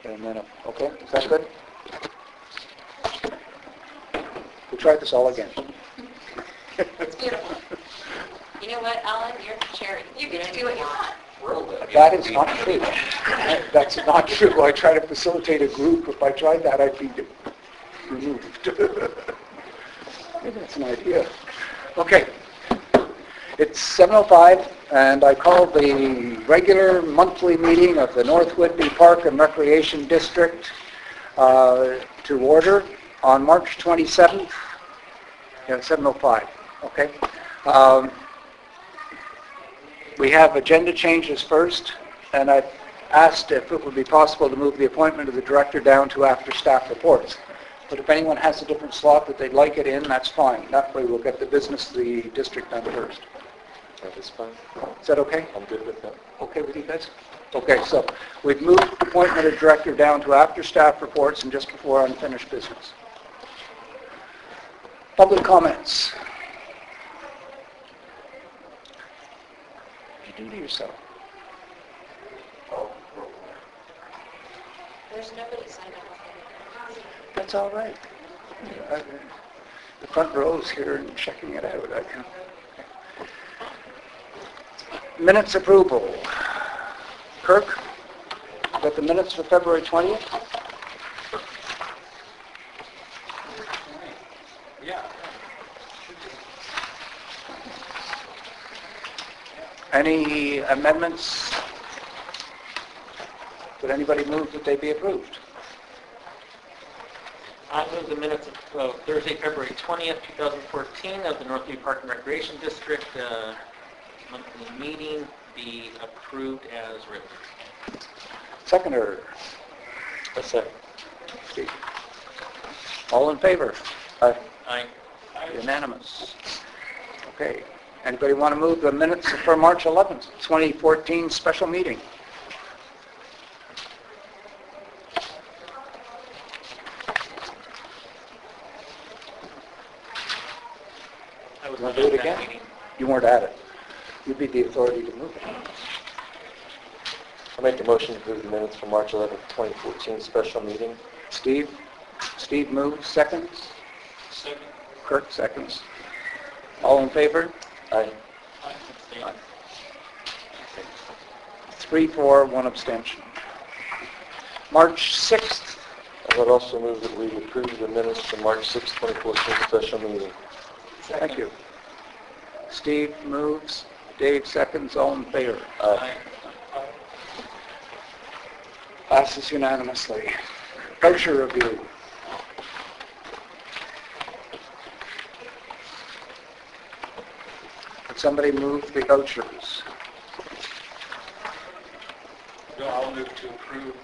And then, okay, is that good? We'll try this all again. It's beautiful. You know what, Alan? You're the chair. You get to do what you want. That is not true. That's not true. I try to facilitate a group. If I tried that, I'd be removed. Maybe that's an idea. Okay. It's 7:05, and I call the regular monthly meeting of the North Whitby Park and Recreation District to order on March 27th. Yeah, 7:05. Okay. We have agenda changes first, and I've asked if it would be possible to move the appointment of the director down to after staff reports. But if anyone has a different slot that they'd like it in, that's fine. That way we'll get the business of the district done first. That is fine. Is that okay? I'm good with that. Okay with you guys? Okay, so we've moved the appointment of director down to after staff reports and just before unfinished business. Public comments. What did you do to yourself? There's nobody signed up. That's all right. The front row's here and checking it out. Minutes approval. Kirk, got the minutes for February 20th? Yeah. Any amendments? Would anybody move that they be approved? I move the minutes of Thursday, February 20th, 2014 of the North Whitby Park and Recreation District monthly meeting be approved as written. Seconder. A second. Steve. All in favor? Aye. Aye. Unanimous. Okay. Anybody want to move the minutes for March 11th, 2014 special meeting? I was Want to do it at that again? meeting. You weren't at it. You'd be the authority to move it. I make the motion to approve the minutes for March 11th, 2014 special meeting. Steve? Steve moves. Seconds? Second. Kirk seconds. All in favor? Aye. Aye. 3-4, 1 abstention. March 6th. I would also move that we approve the minutes for March 6th, 2014 special meeting. Thank you. Steve moves. Dave seconds. All in favor? Aye. Passes unanimously. Voucher review. Could somebody move the vouchers? No, I'll move to approve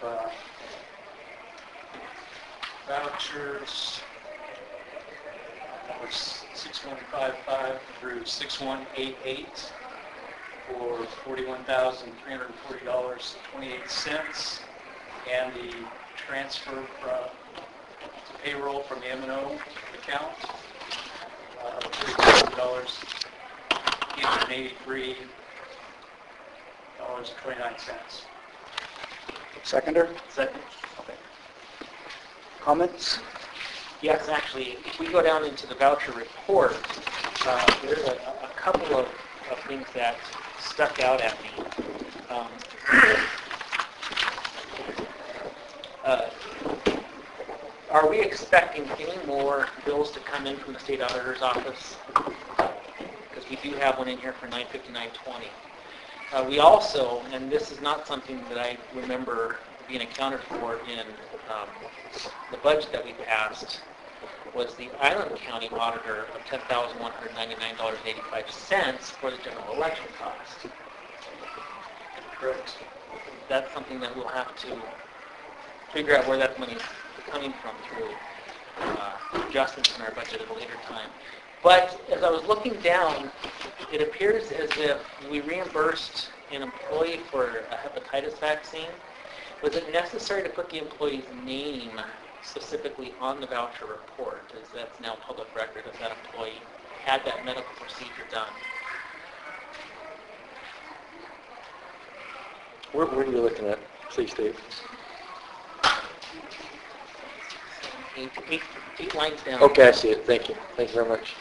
vouchers number 6155 through 6188 for $41,340.28, and the transfer to payroll from the M&O account $30,883.29. Seconder? Second. Okay. Comments? Yes, actually, if we go down into the voucher report, there's a couple of things that stuck out at me. Are we expecting any more bills to come in from the state auditor's office? Because we do have one in here for $959.20. We also, and this is not something that I remember being accounted for in the budget that we passed, was the Island County auditor of $10,199.85 for the general election cost. Correct. That's something that we'll have to figure out where that money is coming from through adjustments in our budget at a later time. But as I was looking down, it appears as if we reimbursed an employee for a hepatitis vaccine. Was it necessary to put the employee's name specifically on the voucher report, as that's now public record, if that employee had that medical procedure done? Where are you looking at, please, Dave? eight lines down. Okay, I see it. Thank you. Thank you very much.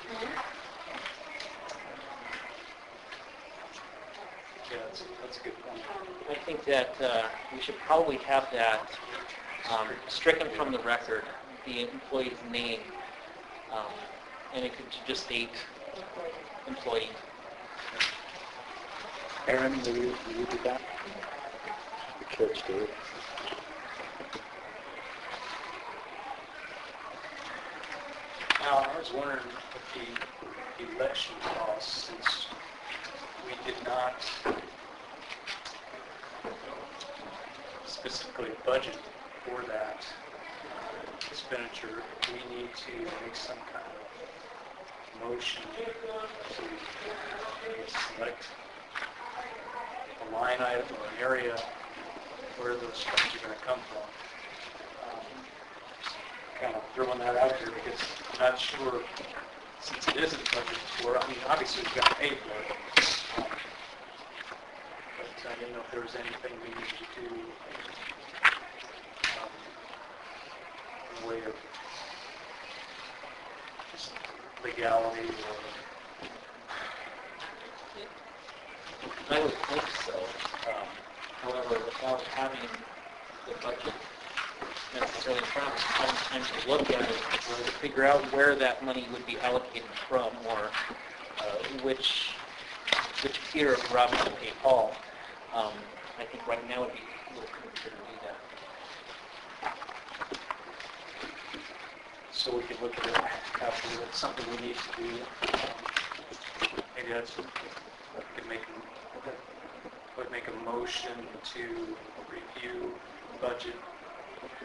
Yeah, that's a good point. I think that we should probably have that stricken from the record, the employee's name, and it could just state employee. Aaron, will you do that? The catch, Dave. Now, I was wondering if the election costs, since we did not specifically budget for that expenditure, we need to make some kind of motion to select a line item or an area where those funds are going to come from. Kind of throwing that out there because I'm not sure, since it isn't budgeted for, I mean, obviously we've got to pay for it. But I didn't know if there was anything we needed to do in the way of just legality or... I would think so. However, without having the budget necessarily in front of us, having time to look at it, or to figure out where that money would be allocated from, or which Peter or Robin would pay Paul. I think right now would be a little premature to do that. So we can look at it after it's something we need to do. Maybe that's, we could make a motion to review the budget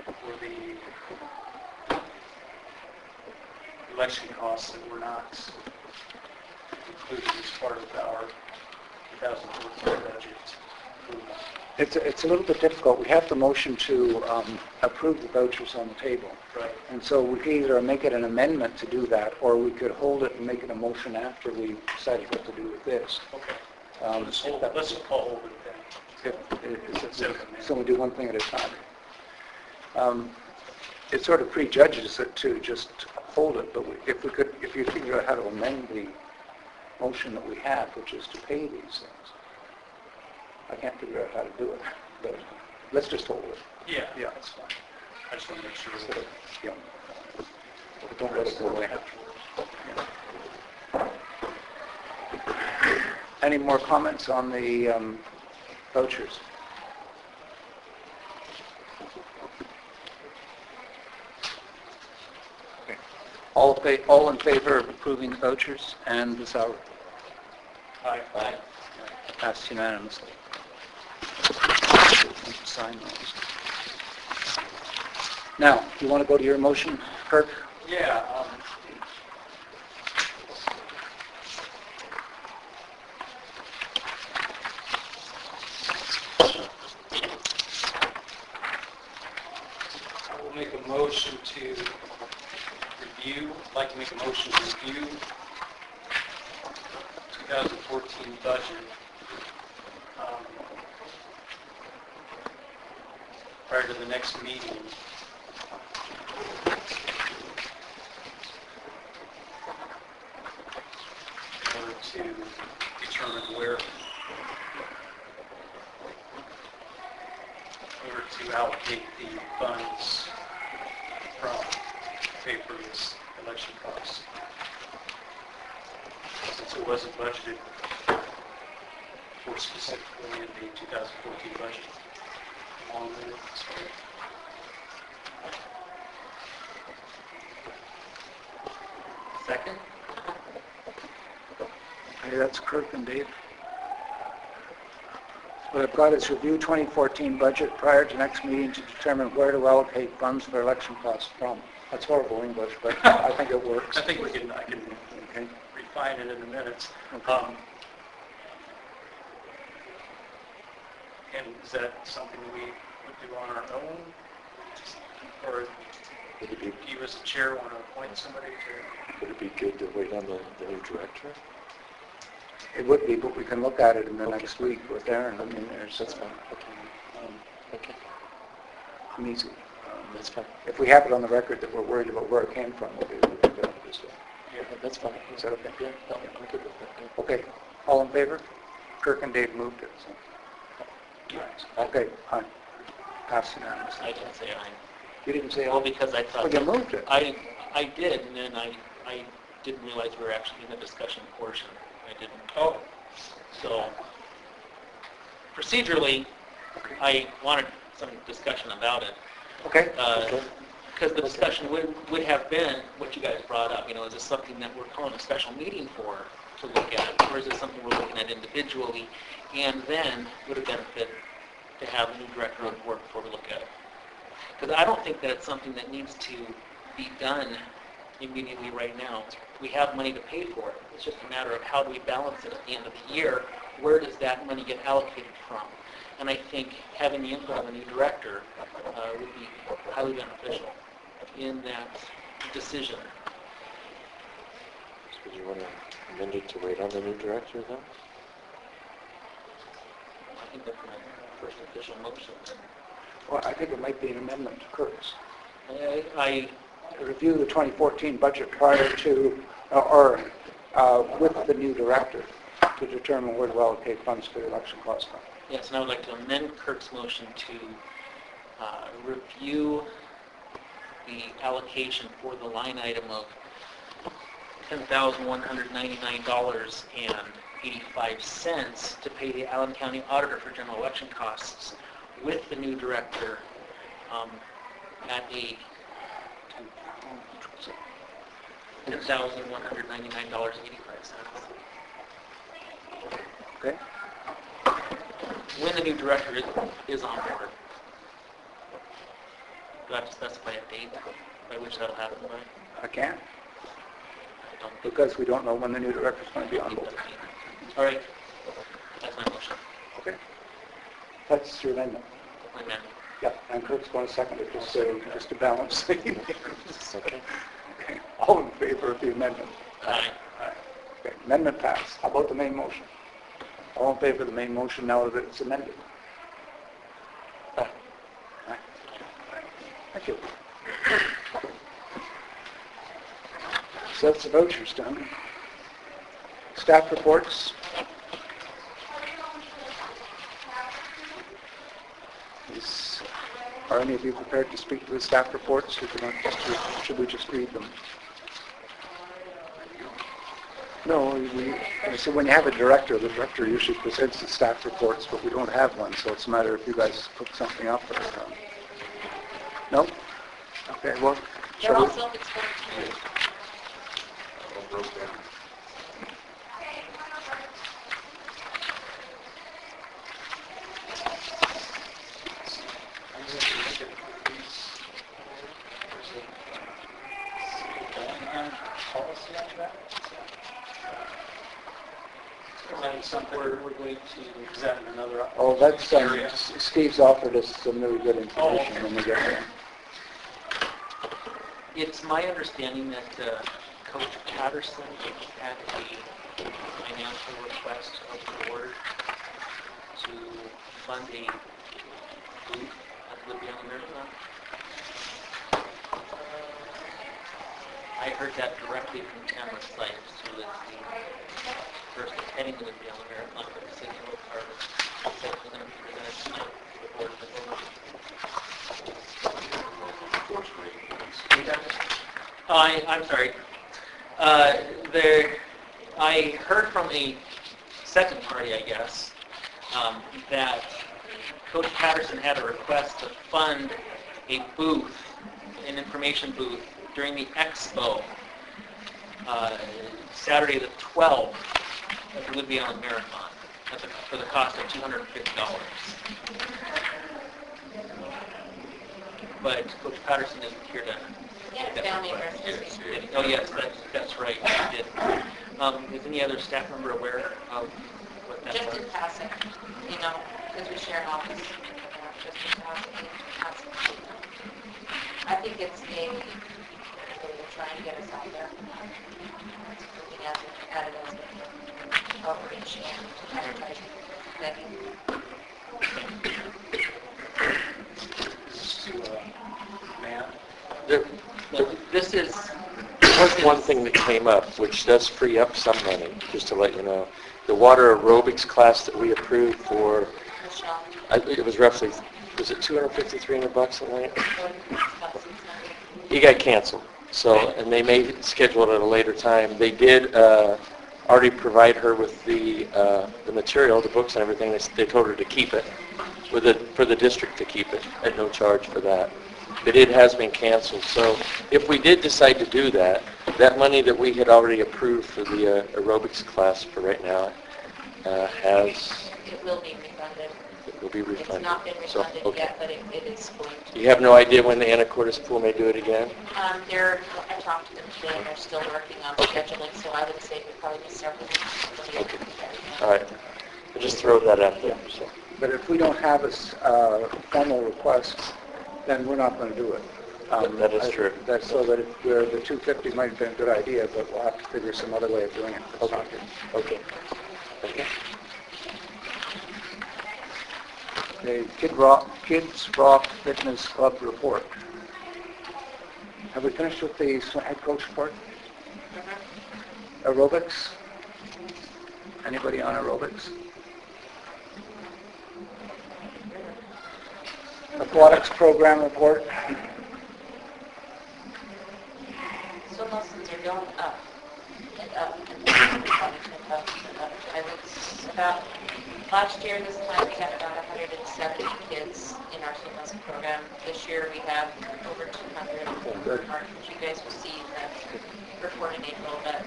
for the election costs that were not included as part of our 2014 budget approval. It's a little bit difficult. We have the motion to approve the vouchers on the table. Right. And so we could either make it an amendment to do that, or we could hold it and make it a motion after we decided what to do with this. Okay. Let's Let's hold it then. So we do one thing at a time. It sort of prejudges it to just hold it, but if you figure out how to amend the motion that we have, which is to pay these things, I can't figure out how to do it, but let's just hold it. Yeah, Yeah. that's fine. I just want to make sure. So, yeah. Don't let it go away. Yeah. Any more comments on the vouchers? Okay. All in favor of approving the vouchers and the salary? Aye. Aye. Passed unanimously. Sign those. Now, do you want to go to your motion, Kirk? Yeah. I will make a motion to review, I'd like to make a motion to review 2014 budget. Prior to the next meeting. In order to determine where to allocate the funds from to pay for this election costs. Since it wasn't budgeted for specifically in the 2014 budget. Along with it, so. Second? Okay, that's Kirk and Dave. What I've got is review 2014 budget prior to next meeting to determine where to allocate funds for election costs from. That's horrible English, but I think it works. I think I can Okay. refine it in a minute. Okay. And is that something we would do on our own? Or do you as a chair want to appoint somebody to? Would it be good to wait on the new director? It would be, but we can look at it in the next week with Aaron. I mean, That's fine. Okay. Okay. I'm easy. That's fine. If we have it on the record that we're worried about where it came from, we'll be able to do this. Yeah, that's fine. Is that okay? Yeah, no, I'm good with that. Yeah. Okay, all in favor? Kirk and Dave moved it, so. Okay, aye. Pass unanimously. I didn't say aye. You didn't say Well, aye? because I thought... Well, you moved it. I did, and then I didn't realize we were actually in the discussion portion. I didn't. Oh, So procedurally, I wanted some discussion about it. Okay, Because the discussion would have been what you guys brought up. Is this something that we're calling a special meeting for to look at, or is it something we're looking at individually? And then would it benefit to have a new director on board before we look at it? Because I don't think that it's something that needs to be done immediately right now. We have money to pay for it. It's just a matter of how do we balance it at the end of the year. Where does that money get allocated from? And I think having the input of a new director would be highly beneficial in that decision. So do you want to amend it to wait on the new director then? I think that's my first official motion. well, I think it might be an amendment to Kirk's. I Review the 2014 budget prior to, with the new director to determine where to allocate funds for the election cost fund. Yes, and I would like to amend Kirk's motion to review the allocation for the line item of $10,199.85 to pay the Allen County Auditor for general election costs with the new director at a $10,199.85. Okay? When the new director is on board. Do I have to specify a date by which that'll happen by? I can't, I don't think because we don't know when the new director's going to be on board. All right. That's my motion. Okay? That's your amendment. My amendment. Yeah, and Kirk's going to second it, just to balance things. Okay. Okay. All in favor of the amendment? Aye. Aye. Okay, amendment passed. How about the main motion? All in favor of the main motion now that it's amended? Aye. Aye. Thank you. So that's the vouchers done. Staff reports. Are any of you prepared to speak to the staff reports, or should we just read them? No, so when you have a director, the director usually presents the staff reports, but we don't have one, so it's a matter if you guys put something up or... No? Okay, well... They're shall all we- self-explanatory. we're going to examine another Oh, that's... area. Steve's offered us some really good information when we get there. It's my understanding that Coach Patterson had a financial request of the board to fund a booth at the Beyond Marathon. I heard that directly from Tamara Sykes, who is the person heading the Beyond Marathon for the city of Oak Harbor. So we're going to be presented tonight to the board of the I'm sorry. I heard from a second party, I guess, that Coach Patterson had a request to fund a booth, an information booth, during the expo, Saturday the 12th at the Woodby Island Marathon, for the cost of $250. But Coach Patterson isn't here to... Yeah, family emergency. Oh, yes, that's right, he did. Is any other staff member aware of what that Just was? in passing, because we share an office. Just in passing. I think it's a try and get us out there. Looking at it as an outreach and advertising thing. Just to There This is, was one thing that came up, which does free up some money, just to let you know. The water aerobics class that we approved for, Michelle, it was roughly, was it $250, $300 something like that? what is this? He got canceled. So, and they may schedule it at a later time. They did already provide her with the material, the books and everything. They told her to keep it, for the district to keep it at no charge for that. But it has been canceled. So if we did decide to do that, that money that we had already approved for the aerobics class for right now It will be refunded. it will be refunded. It's not been So, refunded okay. yet, but it is going to. You have no idea when the Anacortes pool may do it again? I talked to them today, and they're still working on scheduling, so I would say we'd probably be several weeks. Okay. All right. I just throw that out there. So. But if we don't have a formal request, then we're not going to do it. That is true. That's so that the 250 might have been a good idea, but we'll have to figure some other way of doing it. That's not good. Okay. Okay. The Kids Rock Fitness Club report. Have we finished with the head coach report? Aerobics? Anybody on aerobics? Aquatics program report? Swim lessons are going up and up and up and up and up and up. I was about, last year this time we had about 170 kids in our swim lesson program. This year we have over 200. You guys will see the report in April, but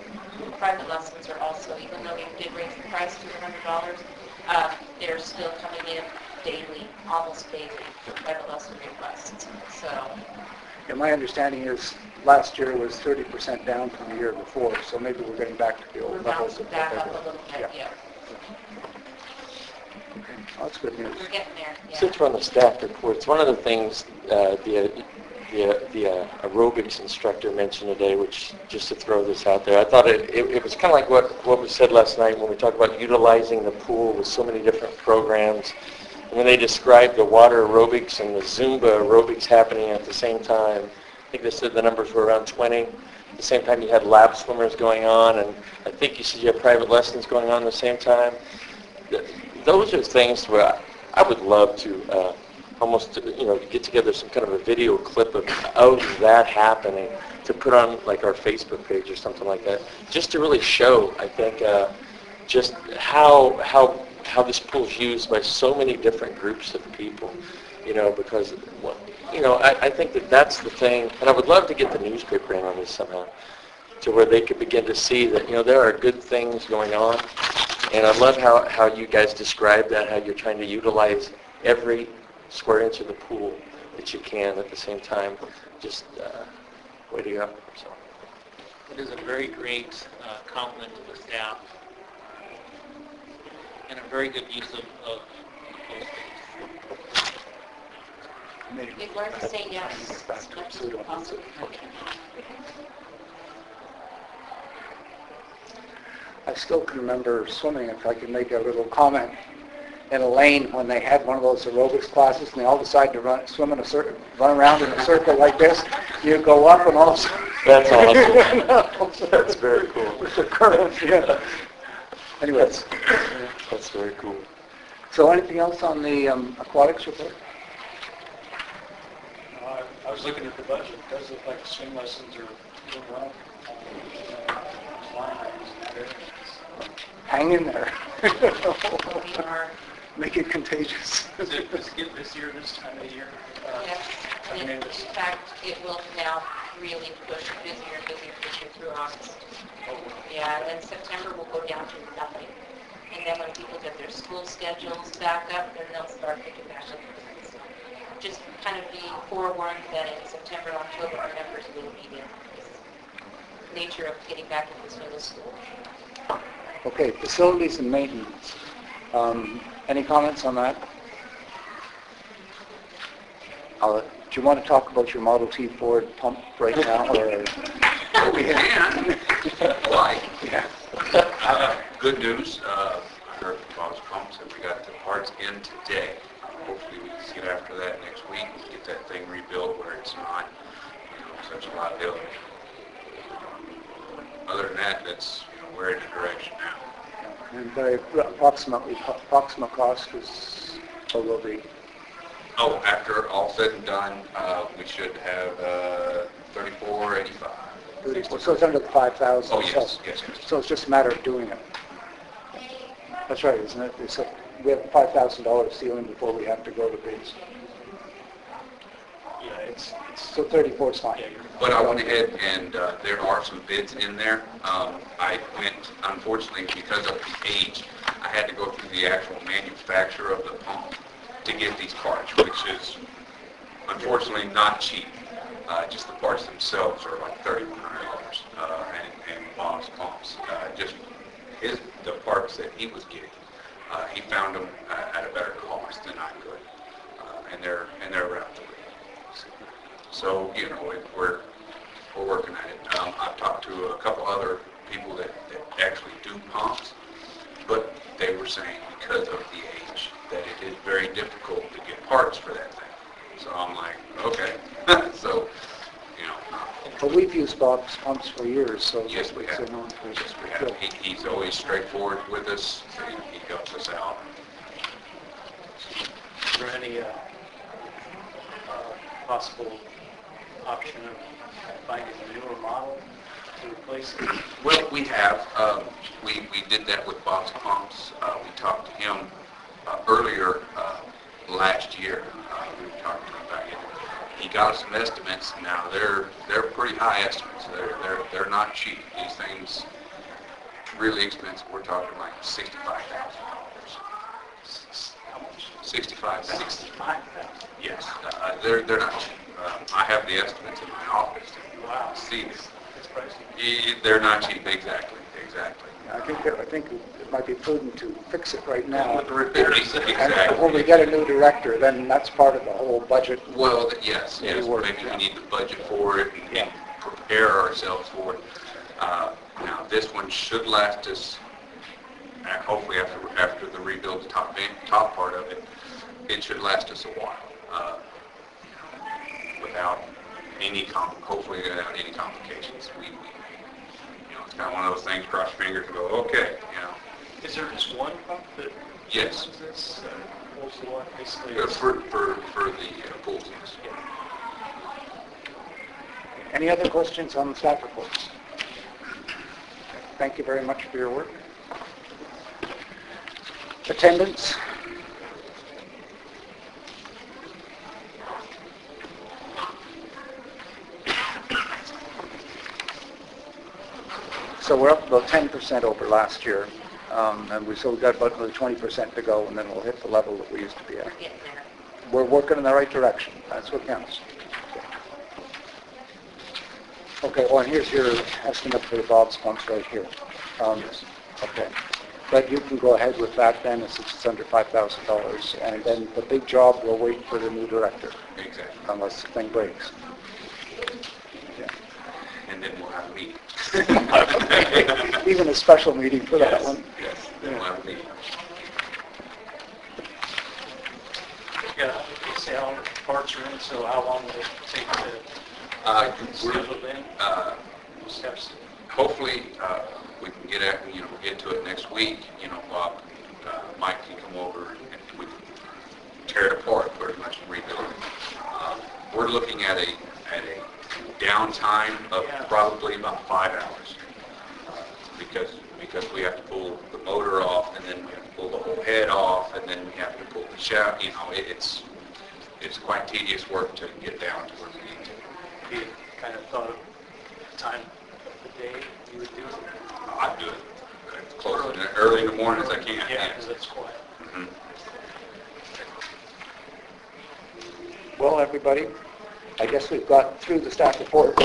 private lessons are also, even though we did raise the price to $100, they're still coming in daily, almost daily, for private lesson requests. So, Yeah, my understanding is last year was 30% down from the year before, so maybe we're getting back to the we're old levels. bouncing back up a little bit, yeah. Okay, well, that's good news. We're getting there, yeah. Since we're on the staff reports, one of the things the aerobics instructor mentioned today, which just to throw this out there, I thought it was kind of like what was said last night when we talked about utilizing the pool with so many different programs. And when they described the water aerobics and the Zumba aerobics happening at the same time, I think they said the numbers were around 20. At the same time, you had lap swimmers going on, and I think you said you had private lessons going on at the same time. Those are things where I would love to almost, get together some kind of a video clip of that happening to put on like our Facebook page or something like that, just to really show, I think, just how this pool is used by so many different groups of people, because, I think that's the thing, and I would love to get the newspaper in on this somehow, to where they could begin to see that, there are good things going on, and I love how you guys describe that, how you're trying to utilize every square inch of the pool that you can at the same time. Just way to go. So. it is a very great compliment to the staff and a very good use of pool space. We've learned to say yes as much as possible. I still can remember swimming, if I can make a little comment, in a lane when they had one of those aerobics classes and they all decided to run around in a circle like this. You go up and all of a sudden... That's awesome. That's very cool. With the current, yeah. Anyways. That's very cool. So anything else on the aquatics report? I was looking at the budget. It does look like the swim lessons are going up. Line items in that area. Hang in there. We are, Make it contagious. Is it this year, this time of year? yes, and in fact, it will now really push busier and busier through August. Yeah, and then September will go down to nothing. And then when people get their school schedules back up, then they'll start picking back up. So just kind of be forewarned that in September, October, our numbers will be down. Nature of getting back into the swing of school. Okay, facilities and maintenance. Any comments on that? Do you want to talk about your Model T Ford pump right now? Or? We can. Like. Yeah. Good news. I heard from Bob's Pumps that we got the parts in today. Hopefully we can get after that next week and get that thing rebuilt where it's not, such a liability. Other than that, that's, we're in the direction now. And the approximate cost is, what will be? Oh, after all said and done, we should have $34.85. So it's under the 5,000. Oh, yes, yes. So it's just a matter of doing it. That's right, isn't it? We have $5,000 ceiling before we have to go to bids. Yeah, it's So 34 is fine. yeah, you're But I went ahead and there are some bids in there. I went, unfortunately, because of the age, I had to go through the actual manufacturer of the pump to get these parts, which is unfortunately not cheap. Just the parts themselves are like $3,100, and Bob's pumps. Just the parts that he was getting, he found them at a better cost than I could, and they're around $3. So we're working at it. I've talked to a couple other people that actually do pumps, but they were saying because of the age that it is very difficult to get parts for that thing. So I'm like, okay. So, But we've used Bob's pumps for years, so yes, we have. Yes, we have. He's always straightforward with us. He helps us out. Is there any possible option of finding a newer model to replace it? Well, we have. We did that with Bob's Pumps. We talked to him earlier last year. We were talking to him about it. He got us some estimates. Now they're pretty high estimates. They're not cheap. These things really expensive. We're talking like $65,000. How much? $65,000. $65,000. Yes, they're not cheap. I have the estimates in my office. Wow. See them. It's pricey. They're not cheap. Exactly. I think it might be prudent to fix it right now. With the repairs. And Exactly. when we get a new director, then that's part of the whole budget. Well, yes. Maybe yeah. we need to budget for it and prepare ourselves for it. Now, this one should last us, hopefully after the rebuild, the top part of it, it should last us a while, without any hopefully without any complications. We it's kind of one of those things. Cross your fingers and go, okay. Is there just one pump that Yes. runs this? Pulls the water, basically? For the pools, yes. Any other questions on the staff reports? Thank you very much for your work. Attendance? So we're up about 10% over last year, and we've got about another 20% to go, and then we'll hit the level that we used to be at. We're getting there. We're working in the right direction. That's what counts. Okay, well, and here's your estimate for the Bob's pumps right here. Okay. But you can go ahead with that then, as it's under $5,000, and then the big job, we'll wait for the new director, Exactly. unless the thing breaks. Yeah. And then we'll have a meeting. Even a special meeting for that one. Yes, then we'll have a meeting. Yeah, you say how many parts are in, so how long will it take to schedule it in? Steps. Hopefully, we can get to it next week. Bob, Mike can come over and we can tear it apart pretty much and rebuild it. We're looking at a downtime of probably about 5 hours because we have to pull the motor off, and then we have to pull the whole head off, and then we have to pull the shaft. It's quite tedious work to get down to where we need to. You kind of thought of the time of the day you would do it? I'd do it as close early in the morning as I can. Yeah, because it's quiet. Mhm. Well, everybody, I guess we've got through the staff report,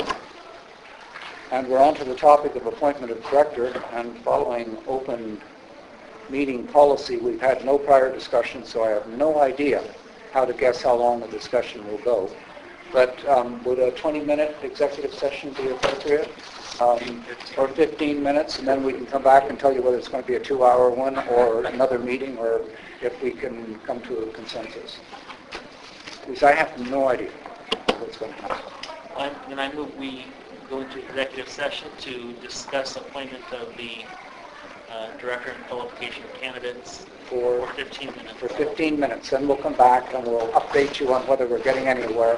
and we're on to the topic of appointment of director, and following open meeting policy, we've had no prior discussion, so I have no idea how to guess how long the discussion will go. But would a 20-minute executive session be appropriate? Or 15 minutes, and then we can come back and tell you whether it's going to be a 2-hour one or another meeting, or if we can come to a consensus. Because I have no idea what's going to happen. Then I move we go into executive session to discuss appointment of the director and qualification candidates for 15 minutes. For 15 minutes, then we'll come back and we'll update you on whether we're getting anywhere,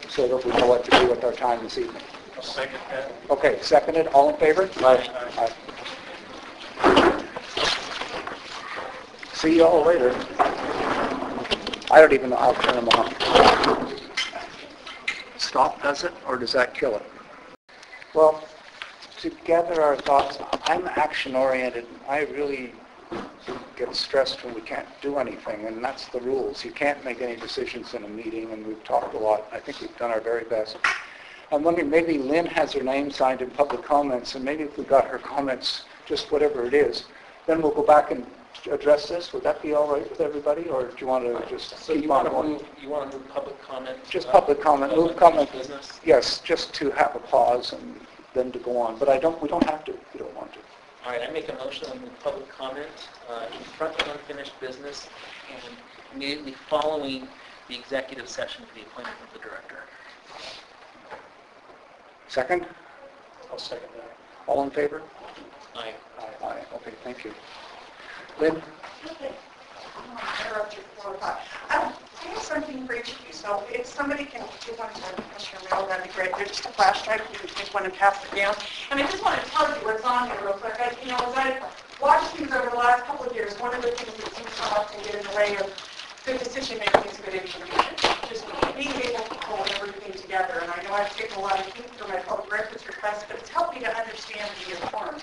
so that we know what to do with our time this evening. I'll second that. Okay, seconded. All in favor? Aye. Aye. See you all later. I don't even know how to turn them on. Stop, does it, or does that kill it? Well, to gather our thoughts, I'm action-oriented. I really get stressed when we can't do anything, and that's the rules. You can't make any decisions in a meeting, and we've talked a lot. I think we've done our very best. I'm wondering, maybe Lynn has her name signed in public comments, and maybe if we got her comments, just whatever it is, then we'll go back and address this. Would that be all right with everybody, or do you want to just So keep you on want going? to move public comment? Just public comment, move comment. Business? Yes, just to have a pause and then to go on. But we don't have to if you don't want to. All right, I make a motion to move public comment in front of unfinished business and immediately following the executive session for the appointment of the director. Second? I'll second that. All in favor? Aye. Aye. Okay, thank you. Lynn? Okay. I'm going to interrupt you for 4 o'clock. I have something for each of you. So if somebody can do one to Commissioner Merrill, that'd be great. They're just a flash drive. You can take one and pass it down. And I just want to tell you what's on here real quick. As I watched things over the last couple of years, one of the things that seems to often get in the way of good decision making is good information. Just being able to pull everything together. And I know I've taken a lot of heat for my public records requests, but it's helped me to understand and be informed.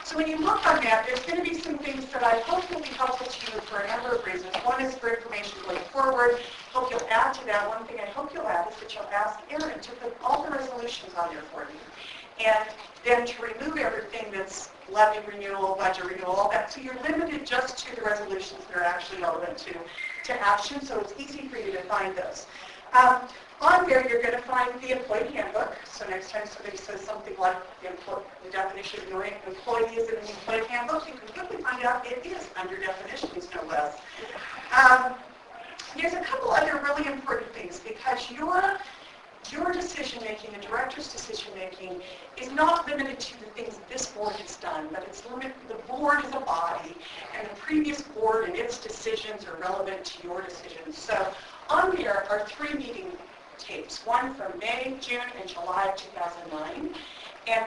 So when you look on that, there's going to be some things that I hope will be helpful to you for a number of reasons. One is for information going forward. Hope you'll add to that. One thing I hope you'll add is that you'll ask Aaron to put all the resolutions on there for you. And then to remove everything that's levy renewal, budget renewal, all that. So you're limited just to the resolutions that are actually relevant to action, so it's easy for you to find those. On there, you're going to find the employee handbook. So next time somebody says something like the definition of employee is in the employee handbook, you can quickly find out it is under definitions, no less. There's a couple other really important things because your decision-making, the director's decision-making, is not limited to the things this board has done, but it's limited, the board is a body, and the previous board and its decisions are relevant to your decisions. So on there are 3 meeting tapes, one from May, June, and July of 2009. And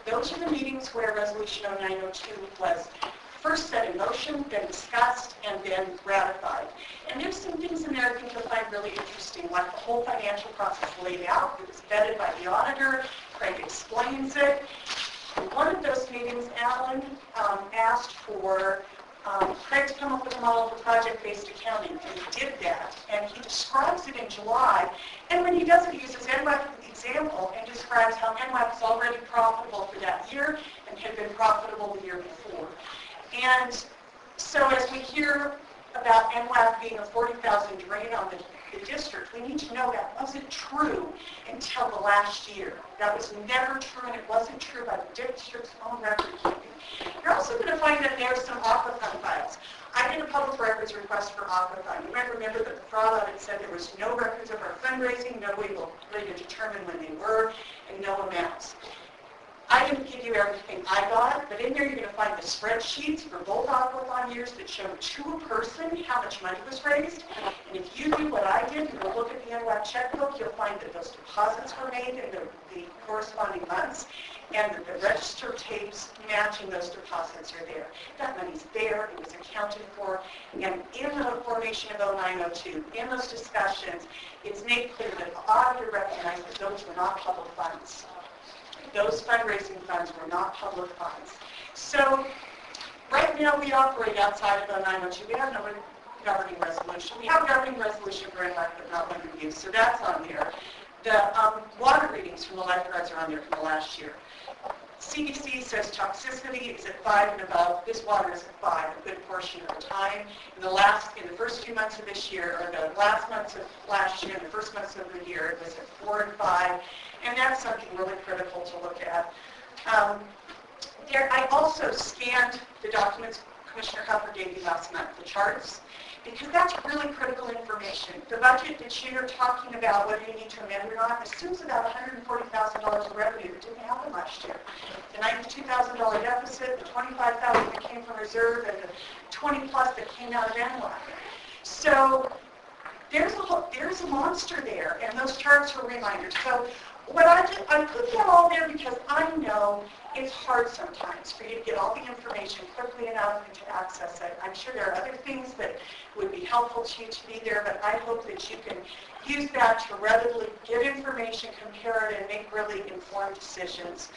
those are the meetings where Resolution 0902 was first set in motion, then discussed, and then ratified. And there's some things in there I think you'll find really interesting, like the whole financial process laid out. It was vetted by the auditor. Craig explains it. In one of those meetings, Alan asked for Craig to come up with a model for project-based accounting, and he did that. And he describes it in July. And when he does it, he uses NWAC as the example and describes how NWAC is already profitable for that year and had been profitable the year before. And so as we hear about NWAC being a 40,000 drain on the district, we need to know that wasn't true until the last year. That was never true, and it wasn't true by the district's own record keeping. You're also going to find that there are some AQUA fund files. I did a public records request for AQUA fund. You might remember that the fraud audit said there was no records of our fundraising, no way to determine when they were, and no amounts. I didn't give you everything I got, but in there you're going to find the spreadsheets for both AQUA fund years that show to a person how much money was raised. And if you do what I did, and look at the NWAC checkbook, you'll find that those deposits were made in the corresponding months, and that the register tapes matching those deposits are there. That money's there, it was accounted for, and in the formation of 0902, in those discussions, it's made clear that the auditor recognized that those were not public funds. Those fundraising funds were not public funds. So right now we operate outside of 0902. We have no governing resolution. We have a governing resolution for NWAC, but not one review. So that's on there. The water readings from the lifeguards are on there from the last year. CDC says toxicity is at 5 and above. This water is at 5 a good portion of the time. In the first 2 months of this year, or the last months of last year, and the first months of the year, it was at 4 and 5. And that's something really critical to look at. I also scanned the documents Commissioner Hubbard gave you last month, the charts, because that's really critical information. The budget that you're talking about, whether you need to amend it or not, assumes about $140,000 of revenue that didn't happen last year. The $92,000 deficit, the $25,000 that came from reserve, and the 20 plus that came out of NWPRD. So there's a monster there, and those charts are reminders. So what I put that all there because I know it's hard sometimes for you to get all the information quickly enough and to access it. I'm sure there are other things that would be helpful to you to be there, but I hope that you can use that to readily get information, compare it, and make really informed decisions.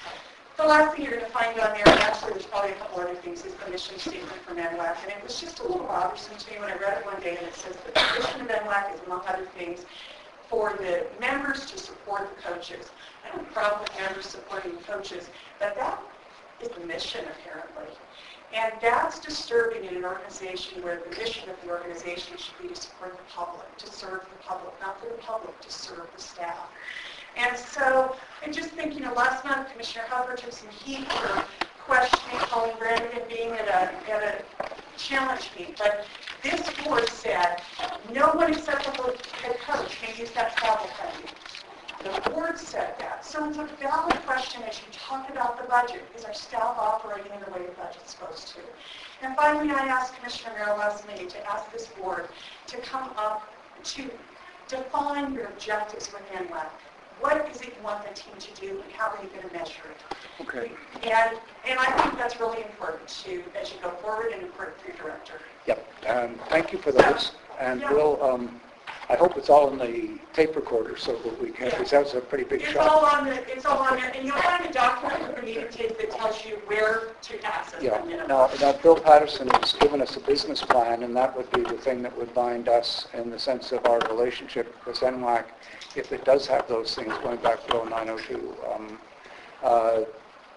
The last thing you're going to find on there, and actually there's probably a couple other things, is the mission statement from NWPRD. And it was just a little bothersome to me when I read it one day, and it says that the mission of NWPRD is, among other things, for the members to support the coaches. I don't have a problem with members supporting the coaches, but that is the mission, apparently. And that's disturbing in an organization where the mission of the organization should be to support the public, to serve the public, not for the public, to serve the staff. And so I just think, last month Commissioner Hubbard took some heat for questioning Colleen Brannigan being at a challenge meet. But this board said no one except the head coach may use that travel funding. The board said that. So it's a valid question as you talk about the budget. Is our staff operating in the way the budget's supposed to? And finally, I asked Commissioner Merrill last meeting to ask this board to come up to define your objectives within NWPRD. What is it you want the team to do, and how are you going to measure it? Okay. And I think that's really important to, as you go forward, and important for your director. Yep. Thank you for those. And Yeah. we'll, I hope it's all in the tape recorder so that we can, because that was a pretty big It's shot. all on there, and you'll find a document with the meeting tape that tells you where to access Yeah. them. Now, Bill Patterson has given us a business plan, and that would be the thing that would bind us in the sense of our relationship with NWPRD, if it does have those things going back to 0902.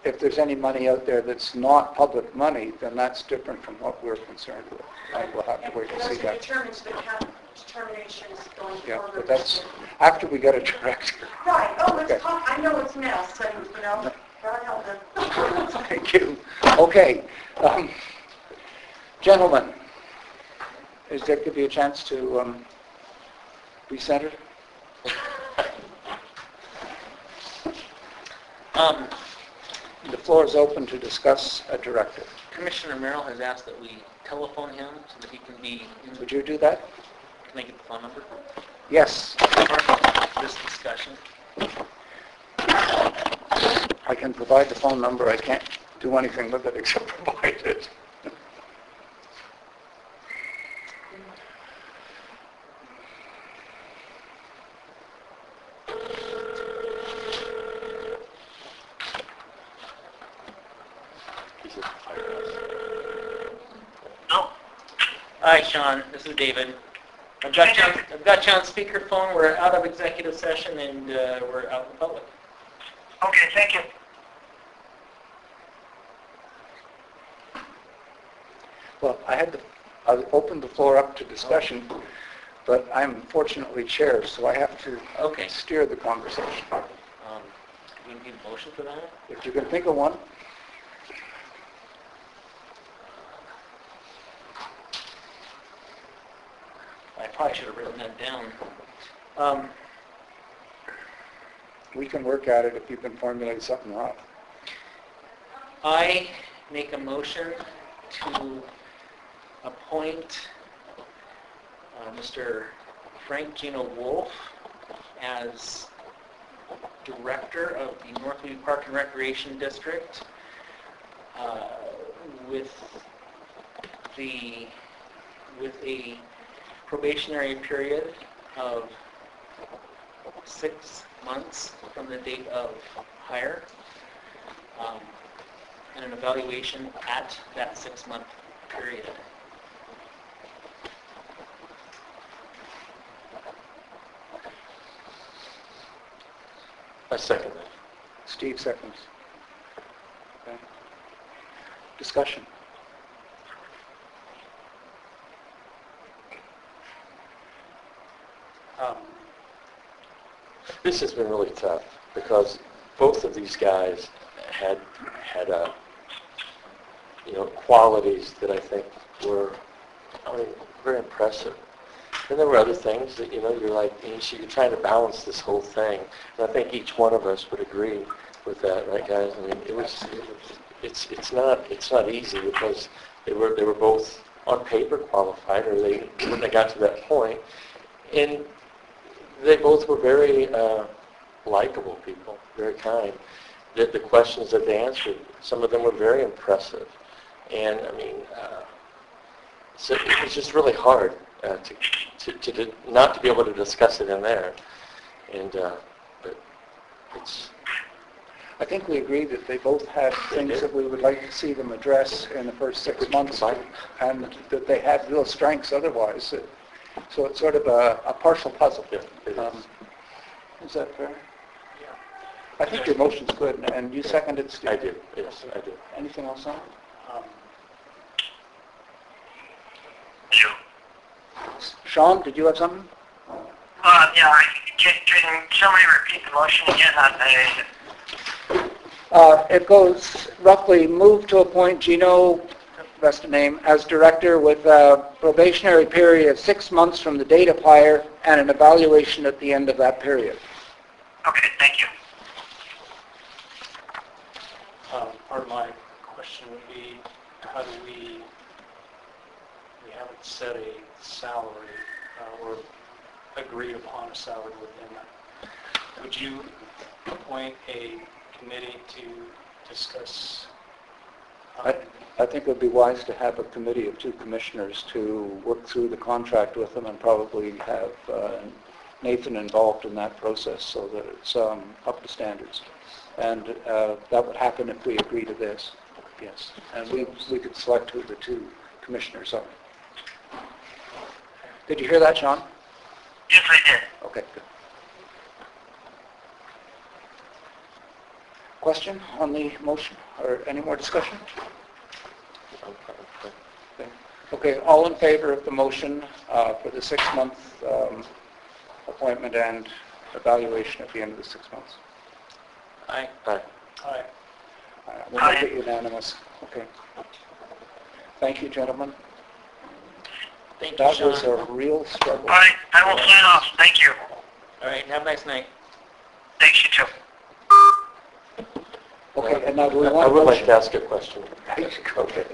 If there's any money out there that's not public money, then that's different from what we're concerned with. And we'll have to wait and see Those are that. determinations going Yeah, forward. but that's after we get a director. Right. Oh, it's Okay. I know it's mess, and, God help them. Thank you. Okay. Gentlemen, is there give you a chance to be centered? The floor is open to discuss a director. Commissioner Merrill has asked that we telephone him so that he can be in. Would you do that? Can I get the phone number Yes. for this discussion? I can provide the phone number. I can't do anything with it except provide it. Hi, Sean. This is David. I've got you on speakerphone. We're out of executive session and we're out in public. Okay, thank you. Well, I opened the floor up to discussion, but I'm fortunately chair, so I have to Okay. steer the conversation. We need a motion for that? If you can think of one. I probably should have written that down. We can work at it if you can formulate something up. I make a motion to appoint Mr. Frank Gino Wolf as Director of the Northview Park and Recreation District with a probationary period of 6 months from the date of hire, and an evaluation at that 6-month period. I second that. Steve seconds. Okay. Discussion. This has been really tough because both of these guys had qualities that I think were very impressive. And there were other things that, you're like, you're trying to balance this whole thing. And I think each one of us would agree with that, right, guys? I mean, it's not easy because they were both on paper qualified, or when they got to that point, and they both were very likable people, very kind. The questions that they answered, some of them were very impressive, and I mean, so it was just really hard to not to be able to discuss it in there, and but it's. I think we agree that they both had things that we would like to see them address in the first 6 months, and that they had real strengths otherwise. So it's sort of a partial puzzle. Yeah, it is. Is that fair? Yeah. I think your motion's good, and you seconded, Steve. I did, yes, I did. Anything else on it? You. Sean, did you have something? Yeah, can somebody repeat the motion again on the... It goes roughly, move to appoint Gino, best name, as director with a probationary period of 6 months from the date of hire and an evaluation at the end of that period. Okay, thank you. Part of my question would be, how do we haven't set a salary or agreed upon a salary within that. Would you appoint a committee to discuss? I think it would be wise to have a committee of 2 commissioners to work through the contract with them and probably have Nathan involved in that process so that it's up to standards. And that would happen if we agree to this, yes. And we could select who the 2 commissioners are. Did you hear that, Sean? Yes, I did. Okay, good. Question on the motion, or any more discussion? Okay, all in favor of the motion for the 6-month appointment and evaluation at the end of the 6 months? Aye. Aye. Aye. We'll make it unanimous. Okay. Thank you, gentlemen. Thank you, That Sean. was a real struggle. All right, I will sign off. Thank you. All right, have a nice night. Thanks, you too. Okay, and now do we I want a would like motion? to ask a question. Okay.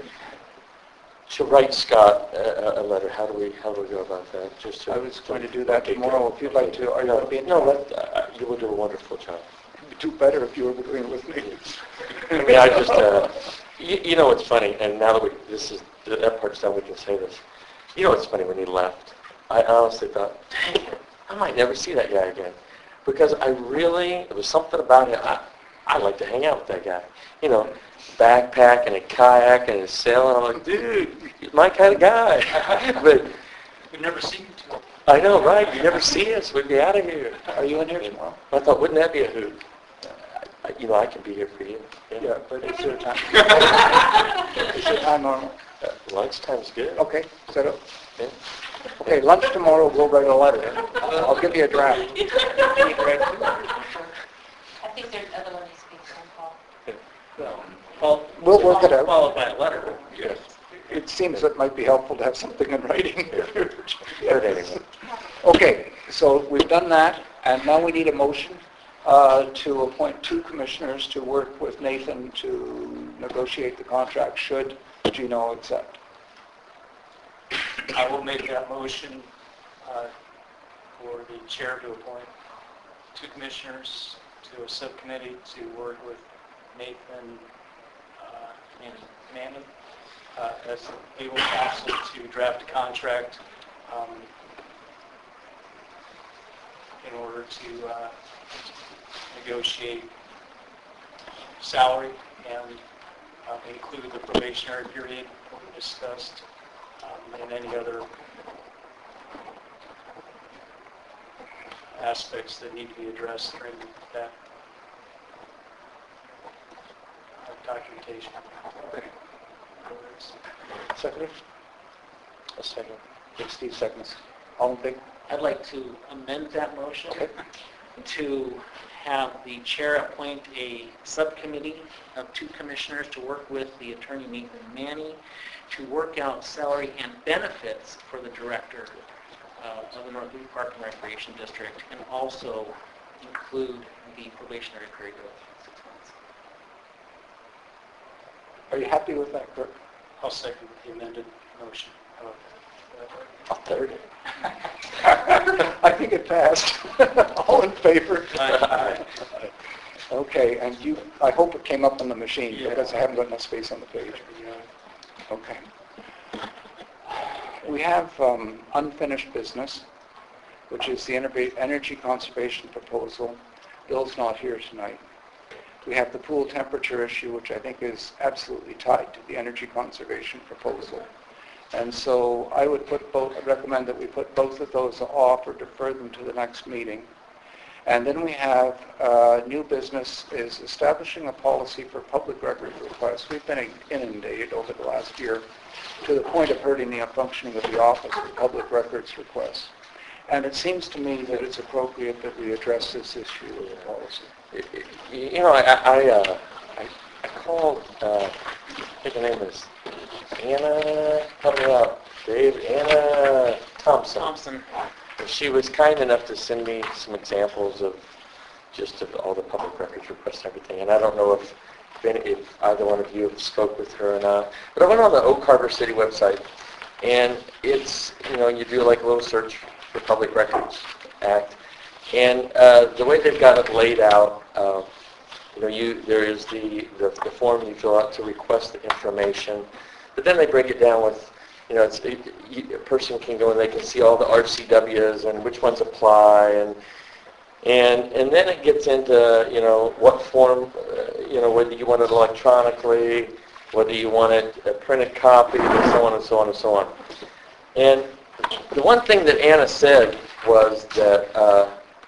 To write Scott a letter, how do we go about that? Just to, I was going to do that tomorrow. If you'd like to, are you going to be in? No, you will do a wonderful job. It'd do better if you were doing it with me. I mean, I just, you know what's funny, and now that that part's done, we can say this. You know what's funny, when he left, I honestly thought, dang it, I might never see that guy again. Because there was something about him, I'd like to hang out with that guy. You know, backpacking and kayaking and sailing. I'm like, dude, you're my kind of guy. But We've never seen you two. I know, right? You never see us. We'd be out of here. Are you in here tomorrow? I thought, wouldn't that be a hoot? I can be here for you. Yeah, but it's your time. Is your time normal? Lunchtime's good. Okay, set up. Yeah. Okay, lunch tomorrow, we'll write a letter. I'll give you a draft. I think there's other one needs to be phone call. We'll work it out. Followed by a letter. Yes. It seems it might be helpful to have something in writing. But anyway. Okay, so we've done that, and now we need a motion to appoint 2 commissioners to work with Nathan to negotiate the contract, should Gino accept. I will make that motion for the chair to appoint 2 commissioners to a subcommittee to work with Nathan Manning as legal counsel to draft a contract in order to negotiate salary and include the probationary period that we discussed and any other aspects that need to be addressed during that documentation. Okay. Second? A second. Steve seconds. All in favor? I'd like to amend that motion Okay. to have the chair appoint a subcommittee of 2 commissioners to work with the attorney Nathan Manning to work out salary and benefits for the director of the North Loop Park and Recreation District, and also include the probationary period of 6 months. Are you happy with that, Kirk? I'll second the amended motion. I'll third it. I think it passed. All in favor? Aye. Okay, and I hope it came up on the machine Yeah. because I haven't got enough space on the page. Yeah. Okay. We have unfinished business, which is the energy conservation proposal. Bill's not here tonight. We have the pool temperature issue, which I think is absolutely tied to the energy conservation proposal. And so I would recommend that we put both of those off or defer them to the next meeting. And then we have new business is establishing a policy for public record requests. We've been inundated over the last year to the point of hurting the functioning of the Office of Public Records Requests. And it seems to me that it's appropriate that we address this issue with a policy. You know, I called, I think her name is Anna, help me out, Dave, Anna Thompson. And she was kind enough to send me some examples of just of all the public records requests and everything. And I don't know if either one of you have spoke with her or not. But I went on the Oak Harbor City website, and it's, you know, you do like a little search for Public Records Act. And the way they've got it laid out, you know, there is the form you fill out to request the information. But then they break it down with, you know, a person can go and they can see all the RCWs and which ones apply, and then it gets into, you know, what form, you know, whether you want it electronically, whether you want it a printed copy, and so on and so on and so on. And the one thing that Anna said was that,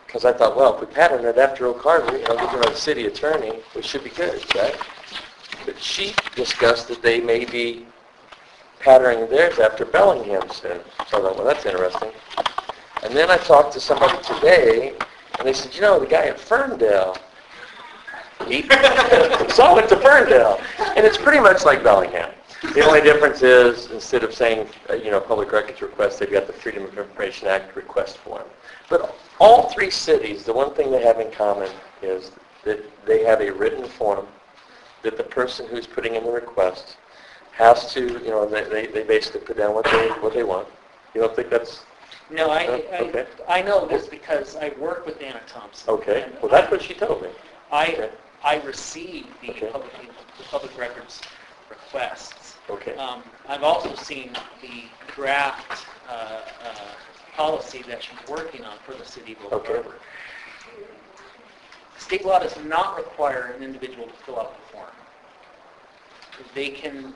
because I thought, well, if we pattern it after Oak Harbor, you know, given our city attorney, we should be good, right? But she discussed that they may be patterning theirs after Bellingham soon. So I thought, well, that's interesting. And then I talked to somebody today, and they said, you know, the guy at Ferndale, he saw it to Ferndale. And it's pretty much like Bellingham. The only difference is, instead of saying, you know, public records request, they've got the Freedom of Information Act request form. But all three cities, the one thing they have in common is that they have a written form that the person who's putting in the request has to, you know, they basically put down what they want. You don't think that's... No, okay. I know this because I work with Anna Thompson. Okay. Well, that's what she told me. I received the Okay. public records requests. Okay. I've also seen the draft policy that she's working on for the city of Oak Okay. Harbor. State law does not require an individual to fill out the form. They can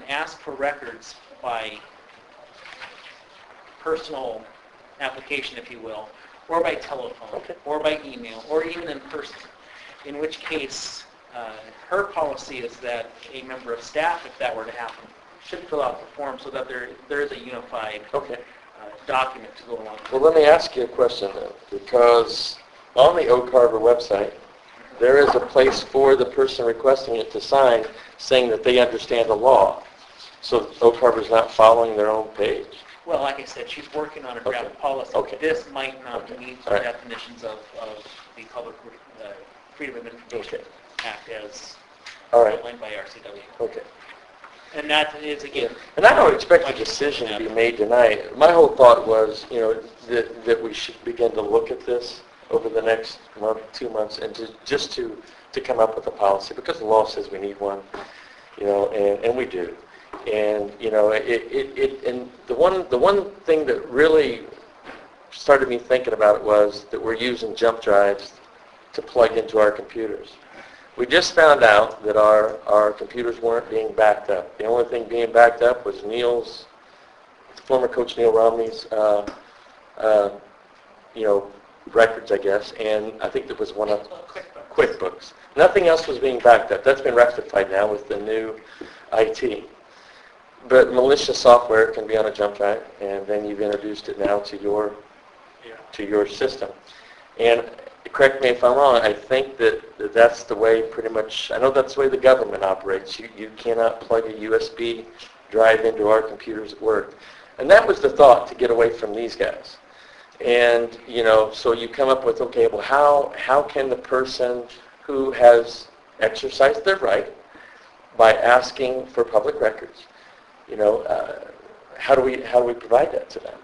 ask for records by personal application, if you will, or by telephone, Okay. or by email, or even in person. In which case, her policy is that a member of staff, if that were to happen, should fill out the form so that there is a unified Okay. document to go along with it. Well, let me ask you a question then, because on the Oak Harbor website, there is a place for the person requesting it to sign saying that they understand the law. So Oak Harbor's not following their own page. Well, like I said, she's working on a draft Okay. policy. Okay. This might not Okay. meet All the right. definitions of the Public Freedom of Information Okay. Act as All right. outlined by RCW. Okay. And that is, again... And I don't expect a decision to be made tonight. My whole thought was, you know, that we should begin to look at this over the next month, 2 months, and to come up with a policy, because the law says we need one, you know, and we do. And, you know, and the one thing that really started me thinking about it was that we're using jump drives to plug into our computers. We just found out that our computers weren't being backed up. The only thing being backed up was former coach Neil Romney's, you know, records, I guess, and I think there was one of QuickBooks. Nothing else was being backed up. That's been rectified now with the new IT. But malicious software can be on a jump drive, and then you've introduced it now to your system. And correct me if I'm wrong, I think that that's the way pretty much, I know that's the way the government operates. You cannot plug a USB drive into our computers at work. And that was the thought, to get away from these guys. And, you know, so you come up with, okay, well, how can the person who has exercised their right by asking for public records, you know, how do we provide that to them?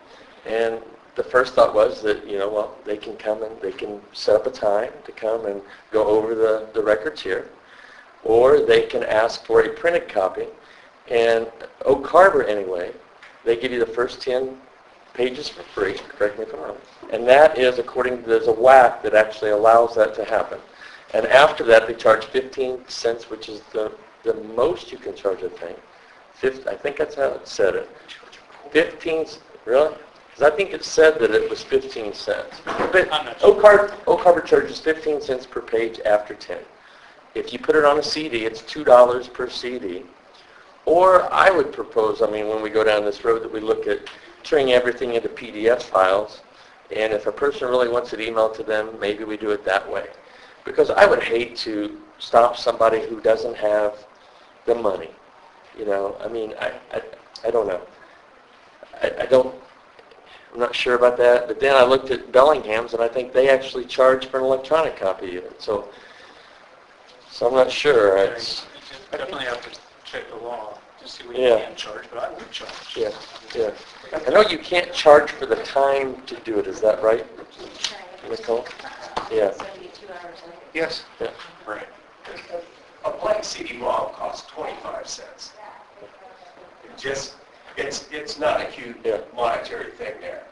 And the first thought was that, you know, well, they can come and they can set up a time to come and go over the records here, or they can ask for a printed copy. And Oak Harbor, anyway, they give you the first 10 pages for free, correct me if I'm wrong. And that is according to, there's a WAC that actually allows that to happen. And after that, they charge 15 cents, which is the most you can charge, I think. I think that's how it said it. 15, really? Because I think it said that it was 15 cents. But Oak Harbor charges 15 cents per page after 10. If you put it on a CD, it's $2 per CD. Or I would propose, I mean, when we go down this road, that we look at turning everything into PDF files. And if a person really wants it emailed to them, maybe we do it that way. Because I would hate to stop somebody who doesn't have the money. You know, I mean, I don't know. I'm not sure about that. But then I looked at Bellingham's, and I think they actually charge for an electronic copy of it. So I'm not sure. It's, Definitely have to check the law to see what you Yeah. can charge, but I would charge. yeah, yeah. I know you can't charge for the time to do it. Is that right, Nicole? Yeah. 72 hours later. Yes. Yeah. Right. A blank CD-ROM costs 25 cents. It's not a huge Yeah. monetary thing there.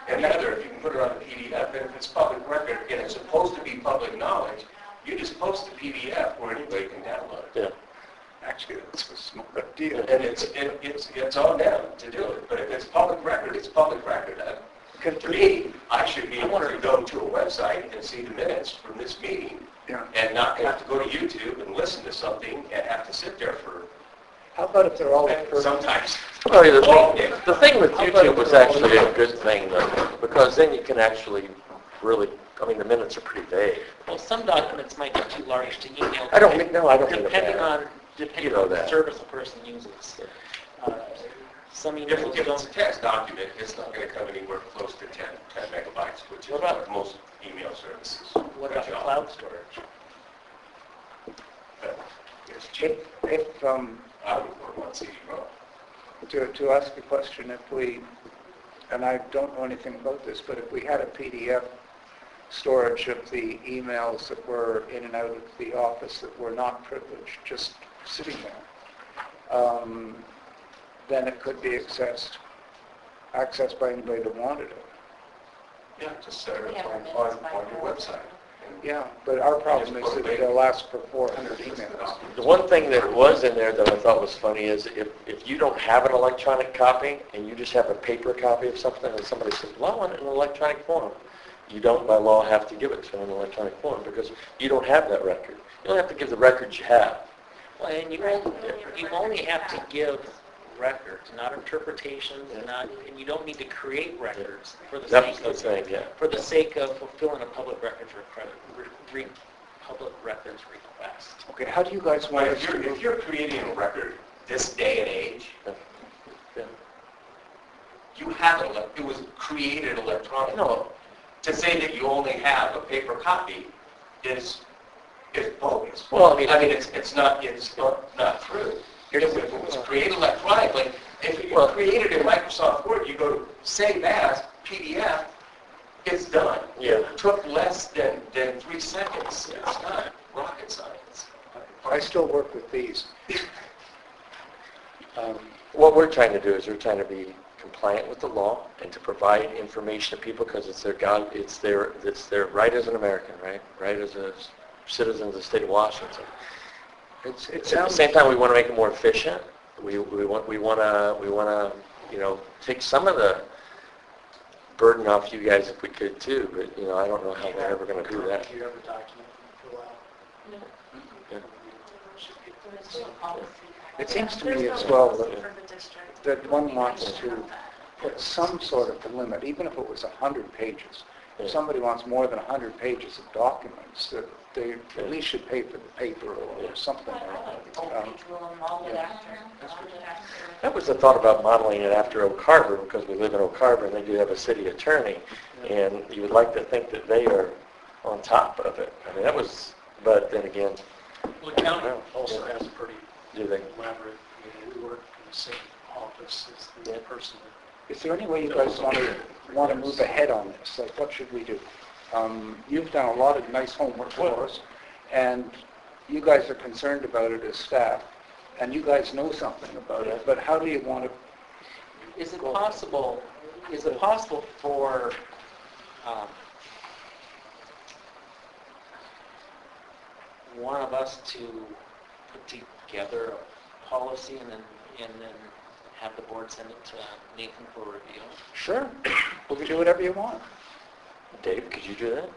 And neither, if you can put it on a PDF, and if it's public record, and it's supposed to be public knowledge, you just post the PDF where anybody can download it. Yeah. Actually, that's a smart deal. And it's on them to do it. But if it's public record, it's public record. To me, I should be able to go to a website and see the minutes from this meeting Yeah. and not have to go to YouTube and listen to something and have to sit there for How about if they're all sometimes. Well, the thing with YouTube was actually a good thing, though, because then you can actually really, I mean, the minutes are pretty vague. Well, some documents might be too large to email. I don't mean Depending that. on You know the that. service a person uses. Some If emails it's a don't. text document, it's not going to come anywhere close to 10 megabytes, which is What about- what most email services. What about the cloud storage? But it's If, cheap. I would work on CD-ROM. to ask a question, if we, and I don't know anything about this, but if we had a PDF storage of the emails that were in and out of the office that were not privileged, just sitting there, then it could be accessed by anybody that wanted it. Yeah, just set it We have up minutes on by your phone. website. Yeah, but our problem is that they'll ask for 400 emails. The one thing that was in there that I thought was funny is if you don't have an electronic copy and you just have a paper copy of something and somebody says, well, I want it in electronic form, you don't by law have to give it to them in electronic form because you don't have that record. You don't have to give the records you have. Well, and you only have to give records, not interpretations, and you don't need to create records for the That's sake the of, thing, yeah. for the sake of fulfilling a public records public records request. Okay, how do you guys want But us if to... you're creating a record this day and age, Yeah. you have it was created electronically. No. To say that you only have a paper copy is bogus. Well, I mean, it's not true. If it was created electronically, if you created in Microsoft Word, you go to save as PDF, it's done. Yeah. It took less than 3 seconds. It's not rocket science. I still work with these. What we're trying to do is we're trying to be compliant with the law and to provide information to people because it's their right as an American, right as a citizen of the state of Washington. It At the sounds... same time, we want to make it more efficient. We want to take some of the burden off you guys if we could too. But I don't know how we're ever going to do that. Do you have a document to fill out? Yeah. There's no policy. It seems to me as well For the district. that one wants to put some sort of limit, even if it was 100 pages. If somebody wants more than 100 pages of documents, that they at least should pay for the paper or something like that. That was the thought about modeling it after Oak Harbor, because we live in Oak Harbor and they do have a city attorney, and you would like to think that they are on top of it. I mean, that was, but then again, Well, the county also has a pretty do they? elaborate, we work in the same office as the person that Is there any way you guys want to move ahead on this? Like, what should we do? You've done a lot of nice homework for us, and you guys are concerned about it as staff, and you guys know something about it, but how do you want to... Is it possible for one of us to put together a policy and then have the board send it to Nathan for review? Sure, we can do whatever you want. Dave, could you do that?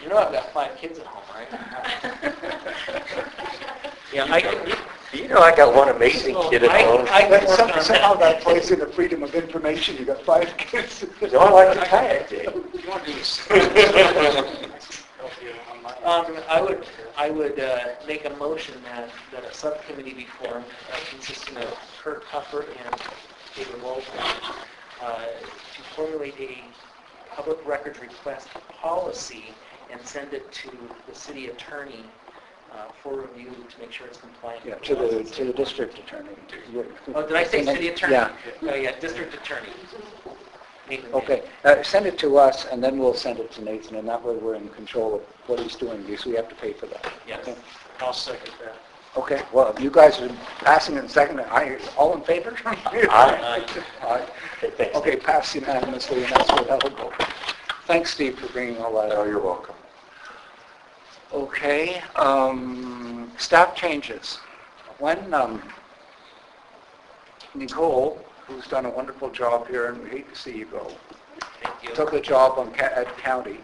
You know I've got 5 kids at home, right? Yeah, I can. You know I got one amazing kid at home. I can work on Somehow that. that plays into freedom of information. You got 5 kids. No, I like to kayak, Dave. you want to do this. Help you on my- I would make a motion that a subcommittee be formed consisting of Kurt Huffer and David Wolfman to formulate a public records request policy and send it to the city attorney for review to make sure it's compliant. Yeah, with to laws. the district attorney. Oh, did I say city attorney? Yeah. Oh, yeah, district attorney. Nathan. Okay, send it to us, and then we'll send it to Nathan, and that way we're in control of what he's doing, because we have to pay for that. Yes. Okay. I'll second that. Okay, well, you guys are passing it and seconding it. All in favor? Aye. Aye. Okay, thanks. Okay, pass unanimously, and that's where that'll go. Thanks, Steve, for bringing all that Oh, up. you're welcome. Okay, staff changes. When Nicole, who's done a wonderful job here, and we hate to see you go, Thank you. took a job at county,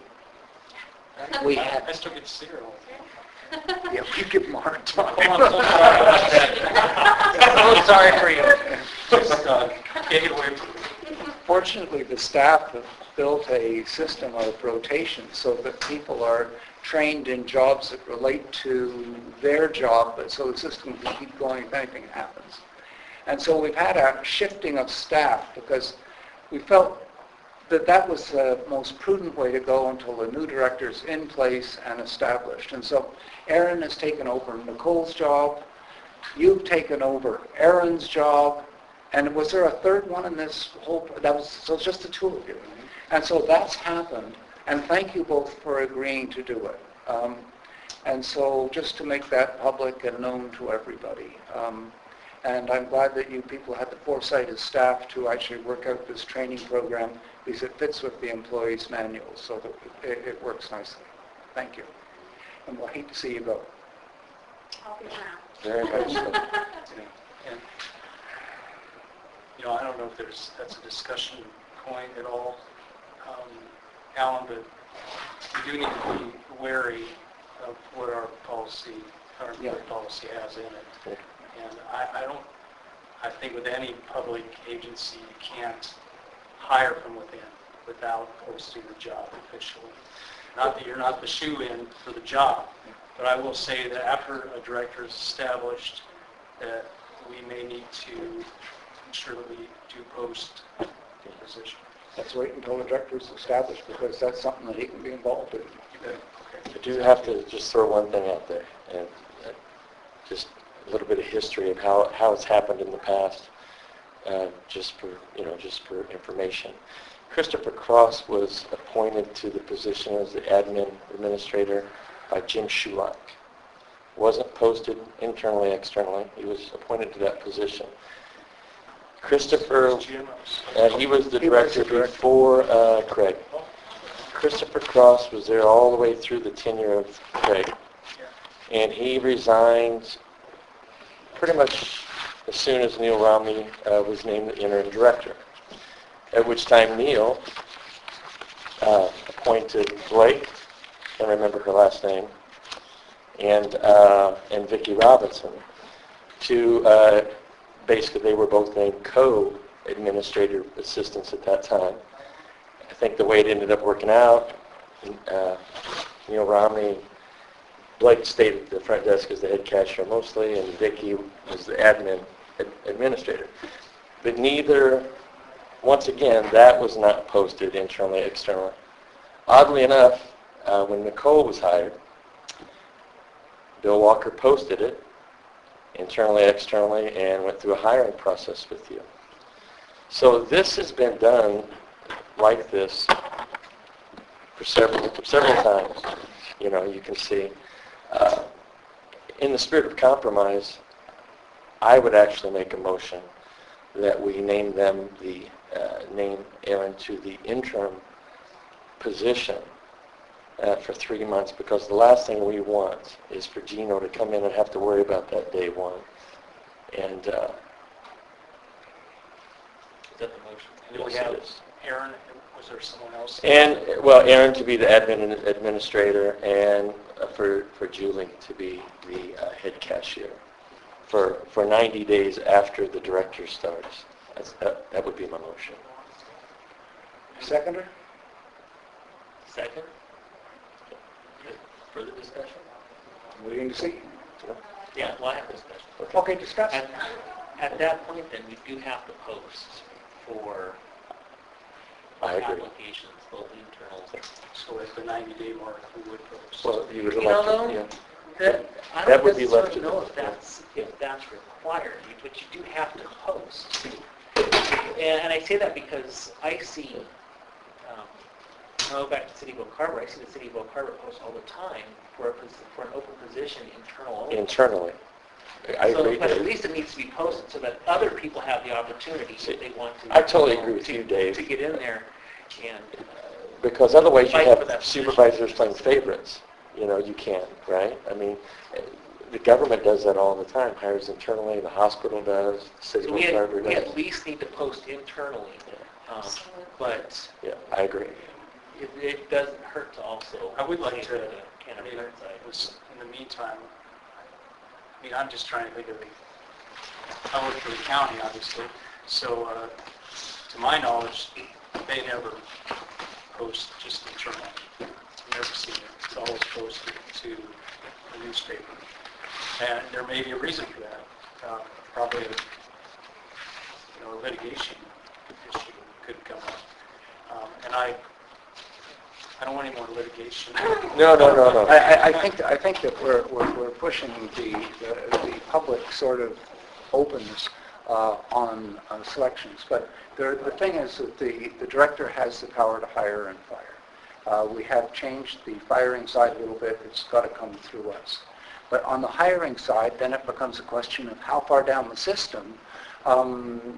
we had, I still get to see her all. yeah, we give them a hard time. Oh, I'm so sorry for you. Just can't get away from it. Fortunately, the staff have built a system of rotation so that people are trained in jobs that relate to their job, but so the system can keep going if anything happens. And so we've had a shifting of staff because we felt that that was the most prudent way to go until the new director's in place and established. And so Aaron has taken over Nicole's job, you've taken over Aaron's job, and was there a third one in this whole, that was, so it's just the 2 of you. And so that's happened, and thank you both for agreeing to do it. And so just to make that public and known to everybody. And I'm glad that you people had the foresight as staff to actually work out this training program because it fits with the employee's manual, so that it works nicely. Thank you. And we'll hate to see you go. I'll be around. Very much so. And, I don't know if that's a discussion point at all, Alan, but we do need to be wary of what our policy, our employee policy has in it. And I think with any public agency, you can't hire from within without posting the job officially. Not that you're not the shoe-in for the job, but I will say that after a director is established, that we may need to ensure that we do post the position. Let's wait until the director's established because that's something that he can be involved in. I do have to just throw one thing out there, and just a little bit of history of how it's happened in the past, just for information. Christopher Cross was appointed to the position as the admin administrator by Jim Shulock. Wasn't posted internally, externally. He was appointed to that position. Christopher, he was the director before Craig. Christopher Cross was there all the way through the tenure of Craig. And he resigned pretty much as soon as Neil Romney was named the interim director. At which time Neil appointed Blake, I can't remember her last name, and Vicki Robinson to basically they were both named co-administrative assistants at that time. I think the way it ended up working out, Neil Romney, Blake stayed at the front desk as the head cashier mostly, and Vicki was the administrator. But neither, once again, that was not posted internally, externally. Oddly enough, when Nicole was hired, Bill Walker posted it internally, externally, and went through a hiring process with you. So this has been done like this for several times. You know, you can see. In the spirit of compromise, I would actually make a motion that we name them name Aaron to the interim position for 3 months, because the last thing we want is for Gino to come in and have to worry about that day one. And Is that the motion? Do we yes, have it is. Aaron, was there someone else? And, well, Aaron to be the administrator, and for Julie to be the head cashier for 90 days after the director starts. That would be my motion. Seconder? Second? Further discussion? Waiting to see. Yeah, well, I have discussion. Okay, discuss. At that point, then, we do have to post for I agree. applications, both internal. So at the 90-day mark, we would post. Well, you would You like know, to, yeah. I That don't would be left necessarily to know them, if that's required, but you do have to post. And I say that because I see, I go back to City of Oak Harbor, I see the City of Oak Harbor post all the time for an open position internal only. Internally. I So, agree, but at Dave. least it needs to be posted so that other people have the opportunity if they want to. I totally agree with you, Dave. To get in there and, Because otherwise you Fight for have that position. supervisors playing favorites. You know, you can, right? I mean, the government does that all the time, hires internally, the hospital does, the city so of we Harbor does. at least need to post internally. But Yeah, I agree. it doesn't hurt to also. I would like take to, the can of I mean, beans side. in the meantime, I mean, I'm just trying to think of I work for the county, obviously, so to my knowledge, they never post just internal. I've never seen it. It's always posted to the newspaper. And there may be a reason for that. Probably a litigation issue could come up. And I don't want any more litigation. No. I think that we're pushing the public sort of openness on selections. But the thing is that the director has the power to hire and fire. We have changed the firing side a little bit. It's got to come through us. But on the hiring side, then it becomes a question of how far down the system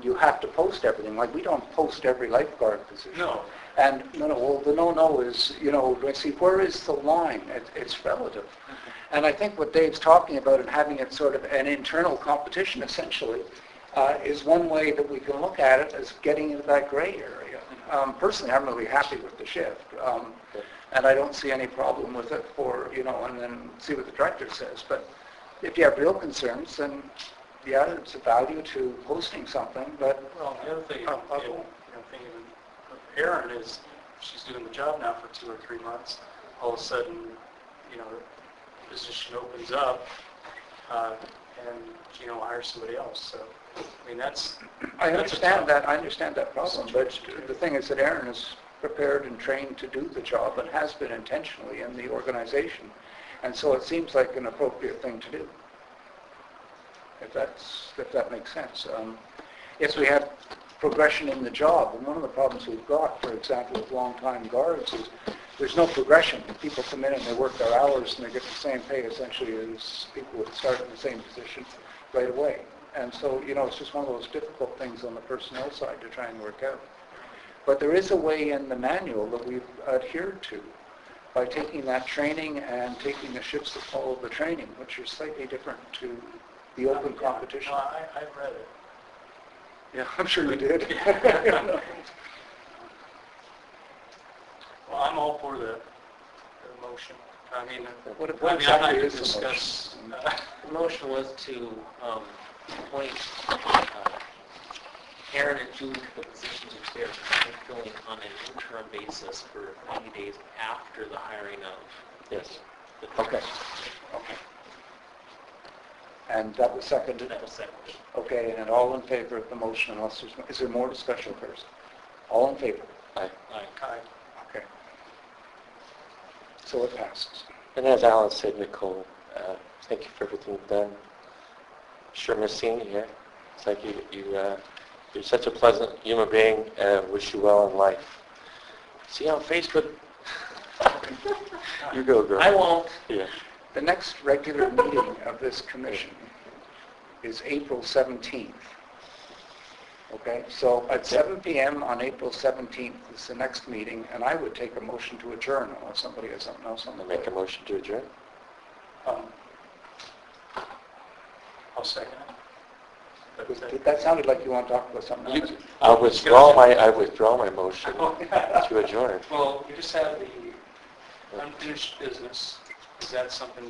you have to post everything. Like, we don't post every lifeguard position. No. And well, the no is, let's see, where is the line? It's relative. And I think what Dave's talking about and having it sort of an internal competition, essentially, is one way that we can look at it as getting into that gray area. Personally, I'm really happy with the shift. And I don't see any problem with it and then see what the director says. But if you have real concerns, then yeah, it's a value to posting something, but... Well, the other thing, thinking of Erin is, she's doing the job now for 2 or 3 months. All of a sudden, the position opens up, and Gino hires somebody else. So, I mean, I understand that problem, but the thing is that Erin is prepared and trained to do the job and has been intentionally in the organization. And so it seems like an appropriate thing to do, if that makes sense. If we have progression in the job, and one of the problems we've got, for example, with long-time guards is there's no progression. People come in and they work their hours and they get the same pay essentially as people would start in the same position right away. And so, it's just one of those difficult things on the personnel side to try and work out. But there is a way in the manual that we've adhered to by taking that training and taking the shifts that follow the training, which are slightly different to the open competition. No, I've read it. Yeah, I'm sure you did. Well, I'm all for the motion. I mean, What I'm exactly not to is the discuss. The motion was to appoint Aaron and Julie took the positions which they are filling on an interim basis for 90 days after the hiring of Yes. the Okay. Okay. And that was seconded? That was seconded. Okay, and all in favor of the motion, unless there's, is there more discussion first? All in favor? Aye. Aye. Okay. So it passes. And as Alan said, Nicole, thank you for everything you've done. Sure miss seeing you here. It's like you're such a pleasant human being. Wish you well in life. See you on Facebook. You go, girl. I won't. Yeah. The next regular meeting of this commission is April 17th. Okay, so at 7 p.m. on April 17th is the next meeting, and I would take a motion to adjourn unless somebody has something else on the I'll make a plate. motion to adjourn. I'll second it. That sounded like you want to talk about something else. I withdraw my motion to adjourn. Well, we just have the unfinished business. Is that something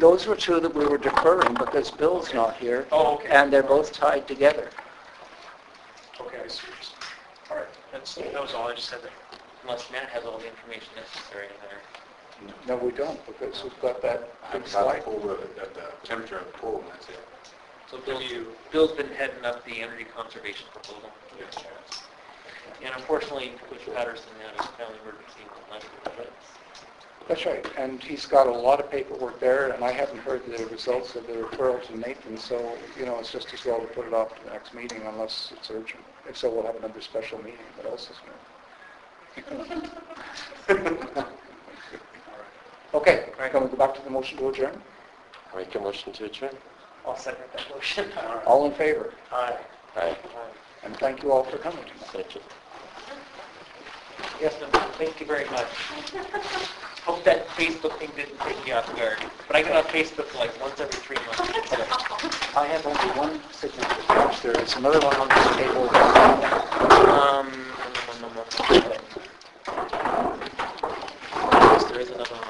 Those were two that we were deferring because Bill's not here, Oh, okay. and they're both tied together. Okay, I see. All right, that was all. I just had to... Unless Matt has all the information necessary in there. No, we don't, because we've got that big I've slide. got the temperature of the pool, and that's it. So Bill's been heading up the energy conservation proposal. And unfortunately, Coach Patterson had a family emergency last week. That's right, and he's got a lot of paperwork there, and I haven't heard the results of the referral to Nathan, so, it's just as well to put it off to the next meeting unless it's urgent. If so, we'll have another special meeting, what else is new? Okay, can we go back to the motion to adjourn? I'll make a motion to adjourn. I'll second that motion. All in favor? Aye. Aye. And thank you all for coming tonight. Thank you. Yes, ma'am. Thank you very much. Hope that Facebook thing didn't take you off guard. But I get on Facebook like once every 3 months. I have only one signature page. There is another one on this table. Yes, there is another one.